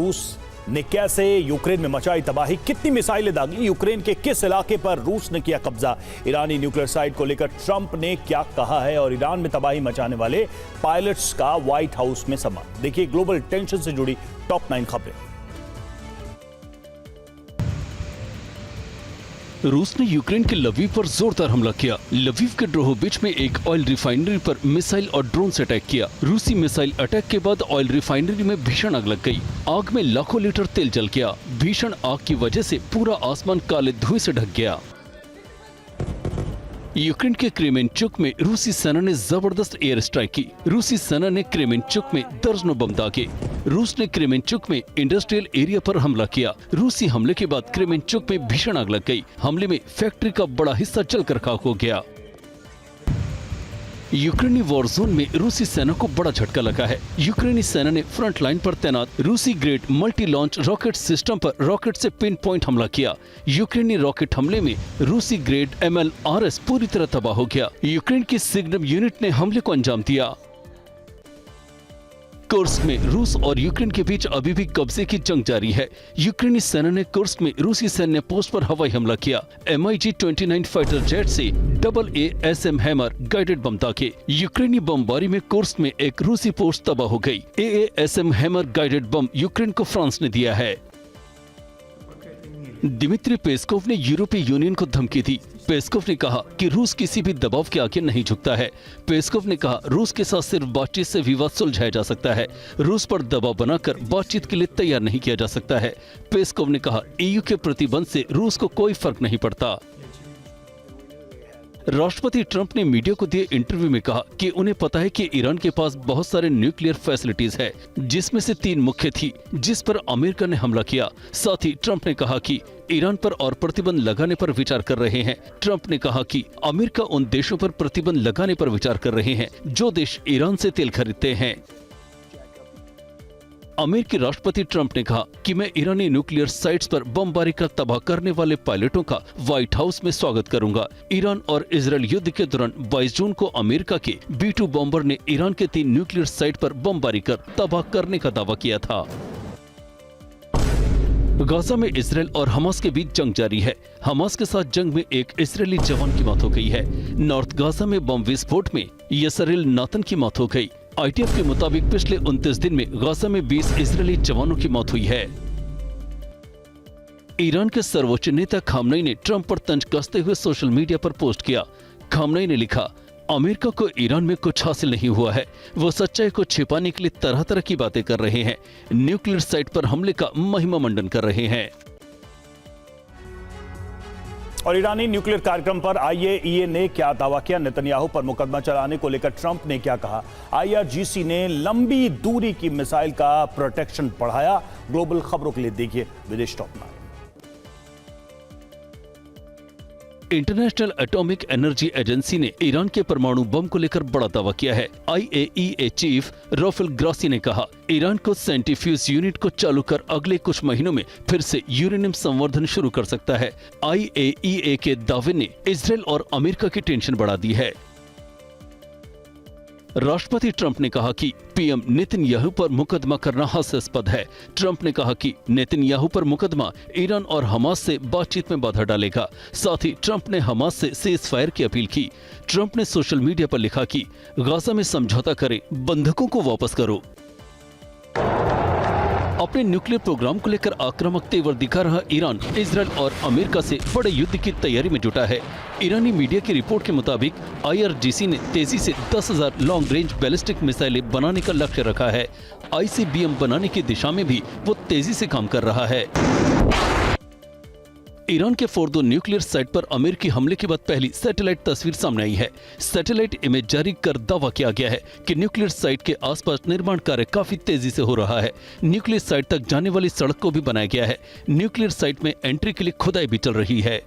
रूस ने कैसे यूक्रेन में मचाई तबाही, कितनी मिसाइलें दागी, यूक्रेन के किस इलाके पर रूस ने किया कब्जा, ईरानी न्यूक्लियर साइट को लेकर ट्रंप ने क्या कहा है और ईरान में तबाही मचाने वाले पायलट्स का व्हाइट हाउस में सम्मान। देखिए ग्लोबल टेंशन से जुड़ी टॉप 9 खबरें। रूस ने यूक्रेन के लवीव पर जोरदार हमला किया। लवीव के ड्रोहोबिच में एक ऑयल रिफाइनरी पर मिसाइल और ड्रोन से अटैक किया। रूसी मिसाइल अटैक के बाद ऑयल रिफाइनरी में भीषण आग लग गई। आग में लाखों लीटर तेल जल गया। भीषण आग की वजह से पूरा आसमान काले धुएं से ढक गया। यूक्रेन के क्रेमेंचुक में रूसी सेना ने जबरदस्त एयर स्ट्राइक की। रूसी सेना ने क्रेमेंचुक में दर्जनों बम दागे। रूस ने क्रेमेंचुक में इंडस्ट्रियल एरिया पर हमला किया। रूसी हमले के बाद क्रेमेंचुक में भीषण आग लग गई। हमले में फैक्ट्री का बड़ा हिस्सा जलकर खाक हो गया। यूक्रेनी वॉर जोन में रूसी सेना को बड़ा झटका लगा है। यूक्रेनी सेना ने फ्रंट लाइन पर तैनात रूसी grade multi launch rocket system पर रॉकेट से पिन पॉइंट हमला किया। यूक्रेनी रॉकेट हमले में रूसी ग्रेड MLRS पूरी तरह तबाह हो गया। यूक्रेन की सिग्नम यूनिट ने हमले को अंजाम दिया। कुर्स्क में रूस और यूक्रेन के बीच अभी भी कब्जे की जंग जारी है। यूक्रेनी सेना ने कुर्स्क में रूसी सैन्य पोस्ट पर हवाई हमला किया। MiG-29 फाइटर जेट से AASM हैमर गाइडेड बम दागे। यूक्रेनी बमबारी में कुर्स्क में एक रूसी पोस्ट तबाह हो गई। AASM hammer guided bomb Ukraine को फ्रांस ने दिया है। दिमित्री पेस्कोव ने यूरोपीय यूनियन को धमकी दी। पेस्कोव ने कहा कि रूस किसी भी दबाव के आगे नहीं झुकता है। पेस्कोव ने कहा रूस के साथ सिर्फ बातचीत से विवाद सुलझाया जा सकता है। रूस पर दबाव बनाकर बातचीत के लिए तैयार नहीं किया जा सकता है। पेस्कोव ने कहा EU के प्रतिबंध से रूस को कोई फर्क नहीं पड़ता। राष्ट्रपति ट्रंप ने मीडिया को दिए इंटरव्यू में कहा कि उन्हें पता है कि ईरान के पास बहुत सारे न्यूक्लियर फैसिलिटीज है, जिसमें से 3 मुख्य थी जिस पर अमेरिका ने हमला किया। साथ ही ट्रंप ने कहा कि ईरान पर और प्रतिबंध लगाने पर विचार कर रहे हैं। ट्रंप ने कहा कि अमेरिका उन देशों पर प्रतिबंध लगाने पर विचार कर रहे हैं जो देश ईरान से तेल खरीदते हैं। अमेरिकी राष्ट्रपति ट्रंप ने कहा कि मैं ईरानी न्यूक्लियर साइट्स पर बमबारी कर तबाह करने वाले पायलटों का व्हाइट हाउस में स्वागत करूंगा। ईरान और इजरायल युद्ध के दौरान 22 जून को अमेरिका के B-2 बॉम्बर ने ईरान के 3 न्यूक्लियर साइट पर बमबारी कर तबाह करने का दावा किया था। गाजा में इजरायल और हमास के बीच जंग जारी है। हमास के साथ जंग में एक इजरायली जवान की मौत हो गई है। नॉर्थ गाजा में बम विस्फोट में यसरेल नातन की मौत हो गई। ITF के मुताबिक पिछले 29 दिन में गाजा में 20 इजरायली जवानों की मौत हुई है। ईरान के सर्वोच्च नेता खामनेई ने ट्रंप पर तंज कसते हुए सोशल मीडिया पर पोस्ट किया। खामनेई ने लिखा, अमेरिका को ईरान में कुछ हासिल नहीं हुआ है। वो सच्चाई को छिपाने के लिए तरह तरह की बातें कर रहे हैं। न्यूक्लियर साइट पर हमले का महिमा मंडन कर रहे हैं। और ईरानी न्यूक्लियर कार्यक्रम पर IAEA ने क्या दावा किया, नेतन्याहू पर मुकदमा चलाने को लेकर ट्रंप ने क्या कहा, IRGC ने लंबी दूरी की मिसाइल का प्रोटेक्शन बढ़ाया। ग्लोबल खबरों के लिए देखिए विदेश top 9। International atomic energy agency ने ईरान के परमाणु बम को लेकर बड़ा दावा किया है। IAEA चीफ राफेल ग्रासी ने कहा, ईरान को सेंट्रीफ्यूज यूनिट को चालू कर अगले कुछ महीनों में फिर से यूरेनियम संवर्धन शुरू कर सकता है। IAEA के दावे ने इजरायल और अमेरिका की टेंशन बढ़ा दी है। राष्ट्रपति ट्रंप ने कहा कि PM नेतन्याहू पर मुकदमा करना हास्यास्पद है। ट्रंप ने कहा कि नेतन्याहू पर मुकदमा ईरान और हमास से बातचीत में बाधा डालेगा। साथ ही ट्रंप ने हमास से सीज़फायर की अपील की। ट्रंप ने सोशल मीडिया पर लिखा कि गाजा में समझौता करें, बंधकों को वापस करो। अपने न्यूक्लियर प्रोग्राम को लेकर आक्रामक तेवर दिखा रहा ईरान इजरायल और अमेरिका से बड़े युद्ध की तैयारी में जुटा है। ईरानी मीडिया की रिपोर्ट के मुताबिक IRGC ने तेजी से 10,000 लॉन्ग रेंज बैलिस्टिक मिसाइलें बनाने का लक्ष्य रखा है। ICBM बनाने की दिशा में भी वो तेजी से काम कर रहा है। ईरान के फोर्दो न्यूक्लियर साइट पर अमेरिकी हमले के बाद पहली सैटेलाइट तस्वीर सामने आई है। सैटेलाइट इमेज जारी कर दावा किया गया है कि न्यूक्लियर साइट के आसपास निर्माण कार्य काफी तेजी से हो रहा है। न्यूक्लियर साइट तक जाने वाली सड़क को भी बनाया गया है। न्यूक्लियर साइट में एंट्री के लिए खुदाई भी चल रही है।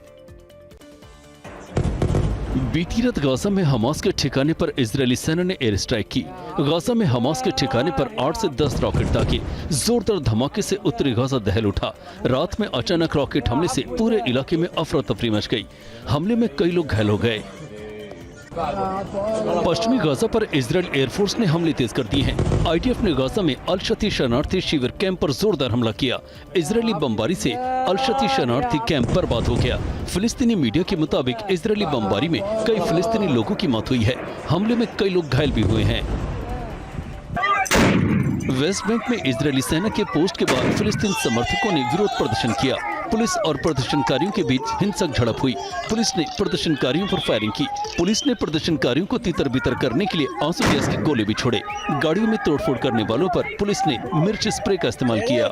बीती रात गाजा में हमास के ठिकाने पर इजरायली सेना ने एयर स्ट्राइक की। गाजा में हमास के ठिकाने पर 8 से 10 रॉकेट दागे। जोरदार धमाके से उत्तरी गाजा दहल उठा। रात में अचानक रॉकेट हमले से पूरे इलाके में अफरा तफरी मच गई। हमले में कई लोग घायल हो गए। पश्चिमी गाजा पर इजरायल एयरफोर्स ने हमले तेज कर दिए हैं। आईडीएफ ने गाजा में अल-शती शरणार्थी शिविर कैंप पर जोरदार हमला किया। इजरायली बमबारी से अल-शती शरणार्थी कैंप बर्बाद हो गया। फिलिस्तीनी मीडिया के मुताबिक इजरायली बमबारी में कई फिलिस्तीनी लोगों की मौत हुई है। हमले में कई लोग घायल भी हुए हैं। वेस्ट बैंक में इजरायली सेना के पोस्ट के बाद फिलिस्तीन समर्थकों ने विरोध प्रदर्शन किया। पुलिस और प्रदर्शनकारियों के बीच हिंसक झड़प हुई। पुलिस ने प्रदर्शनकारियों पर फायरिंग की। पुलिस ने प्रदर्शनकारियों को तितर-बितर करने के लिए आंसू गैस के गोले भी छोड़े। गाड़ियों में तोड़फोड़ करने वालों पर पुलिस ने मिर्च स्प्रे का इस्तेमाल किया।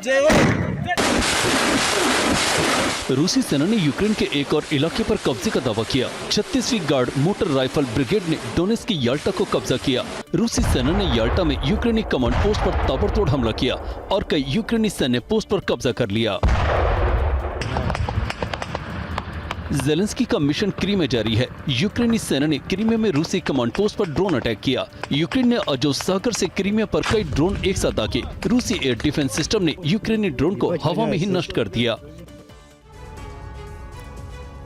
रूसी सेना ने यूक्रेन के एक और इलाके पर कब्जे का दावा किया। 36वीं गार्ड मोटर राइफल ब्रिगेड ने डोनेट्स्क की याल्टा को कब्जा किया। रूसी सेना ने याल्टा में यूक्रेनी कमांड पोस्ट पर ताबड़तोड़ हमला किया और कई यूक्रेनी सैन्य पोस्ट पर कब्जा कर लिया। ज़ेलेंस्की का मिशन क्रीम में जारी है। यूक्रेनी सेना ने क्रीमिया में रूसी कमांड पोस्ट पर ड्रोन अटैक किया। यूक्रेन ने अजोव सागर से क्रीमिया पर कई ड्रोन एक साथ दागे। रूसी एयर डिफेंस सिस्टम ने यूक्रेनी ड्रोन को हवा में ही नष्ट कर दिया।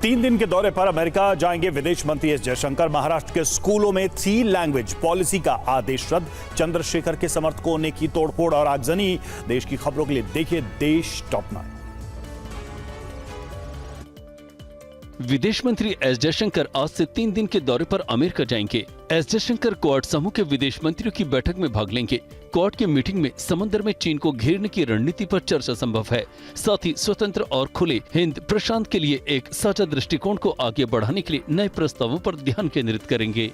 3 दिन के दौरे पर अमेरिका जाएंगे विदेश मंत्री एस जयशंकर। महाराष्ट्र के स्कूलों में 3 लैंग्वेज पॉलिसी का आदेश रद्द। चंद्रशेखर के समर्थकों ने की तोड़फोड़ और आगजनी। देश की खबरों के लिए देखिए देश टॉप 9। विदेश मंत्री एस जयशंकर आज से 3 दिन के दौरे पर अमेरिका जाएंगे। एस जयशंकर क्वाड समूह के विदेश मंत्रियों की बैठक में भाग लेंगे। क्वाड की मीटिंग में समंदर में चीन को घेरने की रणनीति पर चर्चा संभव है। साथ ही स्वतंत्र और खुले हिंद प्रशांत के लिए एक साझा दृष्टिकोण को आगे बढ़ाने के लिए नए प्रस्तावों पर ध्यान केंद्रित करेंगे।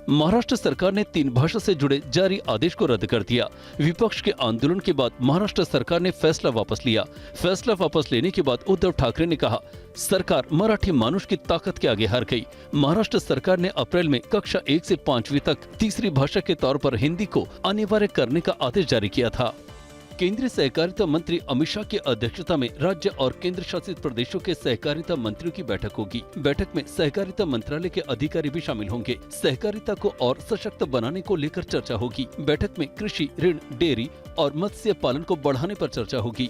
महाराष्ट्र सरकार ने 3 भाषा से जुड़े जारी आदेश को रद्द कर दिया। विपक्ष के आंदोलन के बाद महाराष्ट्र सरकार ने फैसला वापस लिया। फैसला वापस लेने के बाद उद्धव ठाकरे ने कहा, सरकार मराठी मानुष की ताकत के आगे हार गई। महाराष्ट्र सरकार ने अप्रैल में कक्षा 1 से 5वीं तक तीसरी भाषा के तौर पर हिंदी को अनिवार्य करने का आदेश जारी किया था। केंद्रीय सहकारिता मंत्री अमित शाह की अध्यक्षता में राज्य और केंद्र शासित प्रदेशों के सहकारिता मंत्रियों की बैठक होगी। बैठक में सहकारिता मंत्रालय के अधिकारी भी शामिल होंगे। सहकारिता को और सशक्त बनाने को लेकर चर्चा होगी। बैठक में कृषि, ऋण, डेयरी और मत्स्य पालन को बढ़ाने पर चर्चा होगी।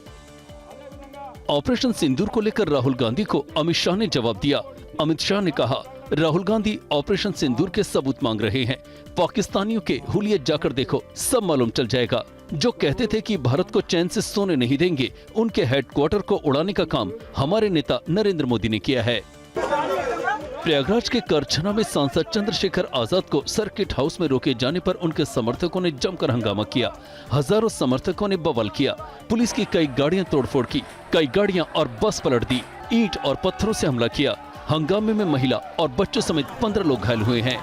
ऑपरेशन सिंदूर को लेकर राहुल गांधी को अमित शाह ने जवाब दिया। अमित शाह ने कहा, राहुल गांधी ऑपरेशन सिंदूर के सबूत मांग रहे हैं। पाकिस्तानियों के हुलिये जाकर देखो, सब मालूम चल जाएगा। जो कहते थे कि भारत को चैन से सोने नहीं देंगे, उनके हेडक्वार्टर को उड़ाने का काम हमारे नेता नरेंद्र मोदी ने किया है। प्रयागराज के करछना में सांसद चंद्रशेखर आजाद को सर्किट हाउस में रोके जाने पर उनके समर्थकों ने जमकर हंगामा किया। हजारों समर्थकों ने बवाल किया। पुलिस की कई गाड़ियां तोड़फोड़ की, कई गाड़ियां और बस पलट दी, ईंट और पत्थरों से हमला किया। हंगामे में महिला और बच्चों समेत 15 लोग घायल हुए हैं।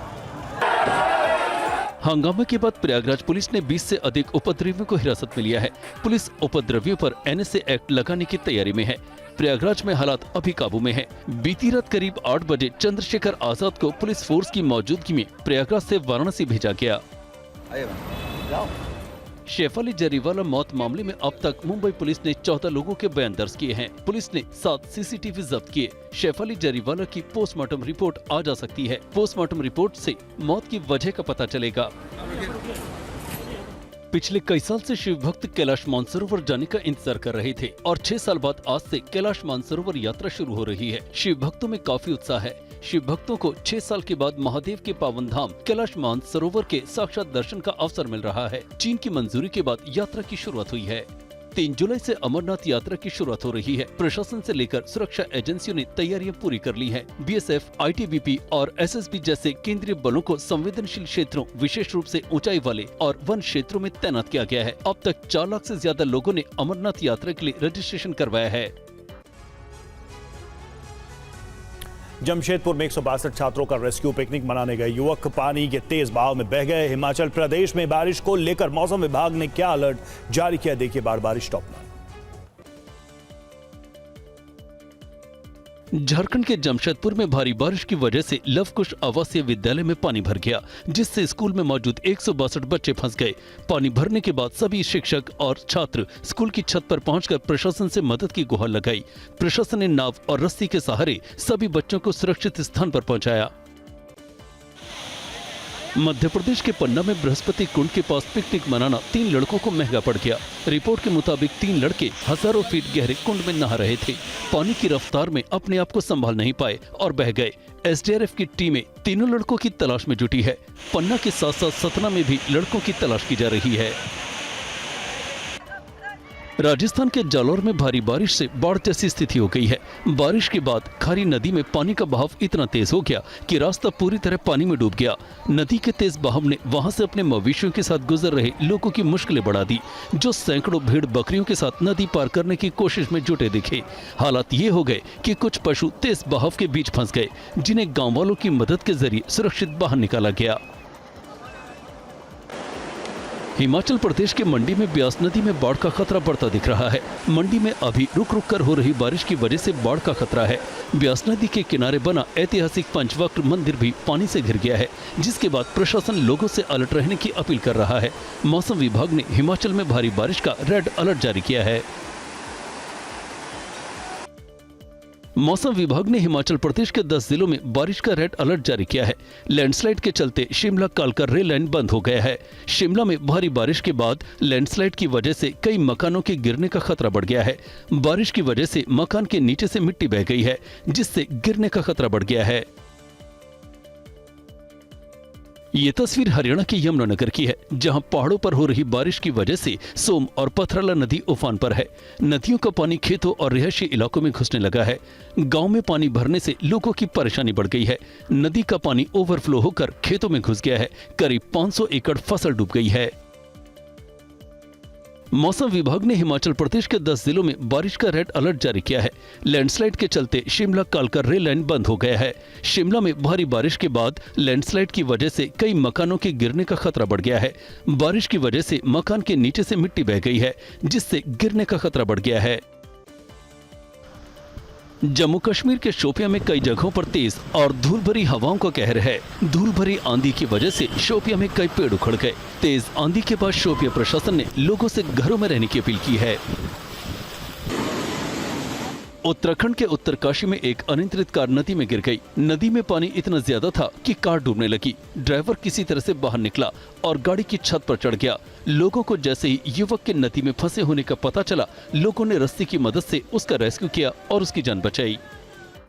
हंगामे के बाद प्रयागराज पुलिस ने 20 से अधिक उपद्रवियों को हिरासत में लिया है। पुलिस उपद्रवियों पर एनएसए एक्ट लगाने की तैयारी में है। प्रयागराज में हालात अभी काबू में है। बीती रात करीब 8 बजे चंद्रशेखर आजाद को पुलिस फोर्स की मौजूदगी में प्रयागराज से वाराणसी भेजा गया। शेफाली जरीवाला मौत मामले में अब तक मुंबई पुलिस ने 14 लोगों के बयान दर्ज किए हैं। पुलिस ने 7 सीसीटीवी जब्त किए। शेफाली जरीवाला की पोस्टमार्टम रिपोर्ट आ जा सकती है। पोस्टमार्टम रिपोर्ट से मौत की वजह का पता चलेगा। पिछले कई साल से शिव भक्त कैलाश मानसरोवर जाने का इंतजार कर रहे थे और 6 साल बाद आज से कैलाश मानसरोवर यात्रा शुरू हो रही है। शिव भक्तों में काफी उत्साह है। शिव भक्तों को 6 साल के बाद महादेव के पावन धाम कैलाश मानसरोवर के साक्षात दर्शन का अवसर मिल रहा है। चीन की मंजूरी के बाद यात्रा की शुरुआत हुई है। 3 जुलाई से अमरनाथ यात्रा की शुरुआत हो रही है। प्रशासन से लेकर सुरक्षा एजेंसियों ने तैयारियां पूरी कर ली हैं। बीएसएफ, आईटीबीपी और एसएसबी जैसे केंद्रीय बलों को संवेदनशील क्षेत्रों, विशेष रूप से ऊंचाई वाले और वन क्षेत्रों में तैनात किया गया है। अब तक 4 लाख से ज्यादा लोगों ने अमरनाथ यात्रा के लिए रजिस्ट्रेशन करवाया है। जमशेदपुर में 162 छात्रों का रेस्क्यू। पिकनिक मनाने गए युवक पानी के तेज बहाव में बह गए। हिमाचल प्रदेश में बारिश को लेकर मौसम विभाग ने क्या अलर्ट जारी किया, देखिए बारिश टॉप में। झारखंड के जमशेदपुर में भारी बारिश की वजह से लव कुश आवासीय विद्यालय में पानी भर गया, जिससे स्कूल में मौजूद 162 बच्चे फंस गए। पानी भरने के बाद सभी शिक्षक और छात्र स्कूल की छत पर पहुंचकर प्रशासन से मदद की गुहार लगाई। प्रशासन ने नाव और रस्सी के सहारे सभी बच्चों को सुरक्षित स्थान पर पहुंचाया। मध्य प्रदेश के पन्ना में बृहस्पति कुंड के पास पिकनिक मनाना 3 लड़कों को महंगा पड़ गया। रिपोर्ट के मुताबिक 3 लड़के हजारों फीट गहरे कुंड में नहा रहे थे। पानी की रफ्तार में अपने आप को संभाल नहीं पाए और बह गए। एसडीआरएफ की टीमें तीनों लड़कों की तलाश में जुटी है। पन्ना के साथ साथ सतना में भी लड़कों की तलाश की जा रही है। राजस्थान के जालौर में भारी बारिश से बाढ़ जैसी स्थिति हो गई है। बारिश के बाद खारी नदी में पानी का बहाव इतना तेज हो गया कि रास्ता पूरी तरह पानी में डूब गया। नदी के तेज बहाव ने वहां से अपने मवेशियों के साथ गुजर रहे लोगों की मुश्किलें बढ़ा दी, जो सैकड़ों भेड़ बकरियों के साथ नदी पार करने की कोशिश में जुटे दिखे। हालात ये हो गए कि कुछ पशु तेज बहाव के बीच फंस गए, जिन्हें गाँव वालों की मदद के जरिए सुरक्षित बाहर निकाला गया। हिमाचल प्रदेश के मंडी में ब्यास नदी में बाढ़ का खतरा बढ़ता दिख रहा है। मंडी में अभी रुक रुक कर हो रही बारिश की वजह से बाढ़ का खतरा है। ब्यास नदी के किनारे बना ऐतिहासिक पंचवक्र मंदिर भी पानी से घिर गया है, जिसके बाद प्रशासन लोगों से अलर्ट रहने की अपील कर रहा है। मौसम विभाग ने हिमाचल में भारी बारिश का रेड अलर्ट जारी किया है। मौसम विभाग ने हिमाचल प्रदेश के 10 जिलों में बारिश का रेड अलर्ट जारी किया है। लैंडस्लाइड के चलते शिमला कालका रेल लाइन बंद हो गया है। शिमला में भारी बारिश के बाद लैंडस्लाइड की वजह से कई मकानों के गिरने का खतरा बढ़ गया है। बारिश की वजह से मकान के नीचे से मिट्टी बह गई है, जिससे गिरने का खतरा बढ़ गया है। ये तस्वीर हरियाणा के यमुनानगर की है, जहां पहाड़ों पर हो रही बारिश की वजह से सोम और पथराला नदी उफान पर है। नदियों का पानी खेतों और रिहायशी इलाकों में घुसने लगा है। गांव में पानी भरने से लोगों की परेशानी बढ़ गई है। नदी का पानी ओवरफ्लो होकर खेतों में घुस गया है। करीब 500 एकड़ फसल डूब गई है। मौसम विभाग ने हिमाचल प्रदेश के 10 जिलों में बारिश का रेड अलर्ट जारी किया है। लैंडस्लाइड के चलते शिमला कालका रेल लाइन बंद हो गया है। शिमला में भारी बारिश के बाद लैंडस्लाइड की वजह से कई मकानों के गिरने का खतरा बढ़ गया है। बारिश की वजह से मकान के नीचे से मिट्टी बह गई है, जिससे गिरने का खतरा बढ़ गया है। जम्मू कश्मीर के शोपियां में कई जगहों पर तेज और धूल भरी हवाओं का कहर है। धूल भरी आंधी की वजह से शोपियां में कई पेड़ उखड़ गए। तेज आंधी के बाद शोपियां प्रशासन ने लोगों से घरों में रहने की अपील की है। उत्तराखंड के उत्तरकाशी में एक अनियंत्रित कार नदी में गिर गई। नदी में पानी इतना ज्यादा था कि कार डूबने लगी। ड्राइवर किसी तरह से बाहर निकला और गाड़ी की छत पर चढ़ गया। लोगों को जैसे ही युवक के नदी में फंसे होने का पता चला, लोगों ने रस्सी की मदद से उसका रेस्क्यू किया और उसकी जान बचाई।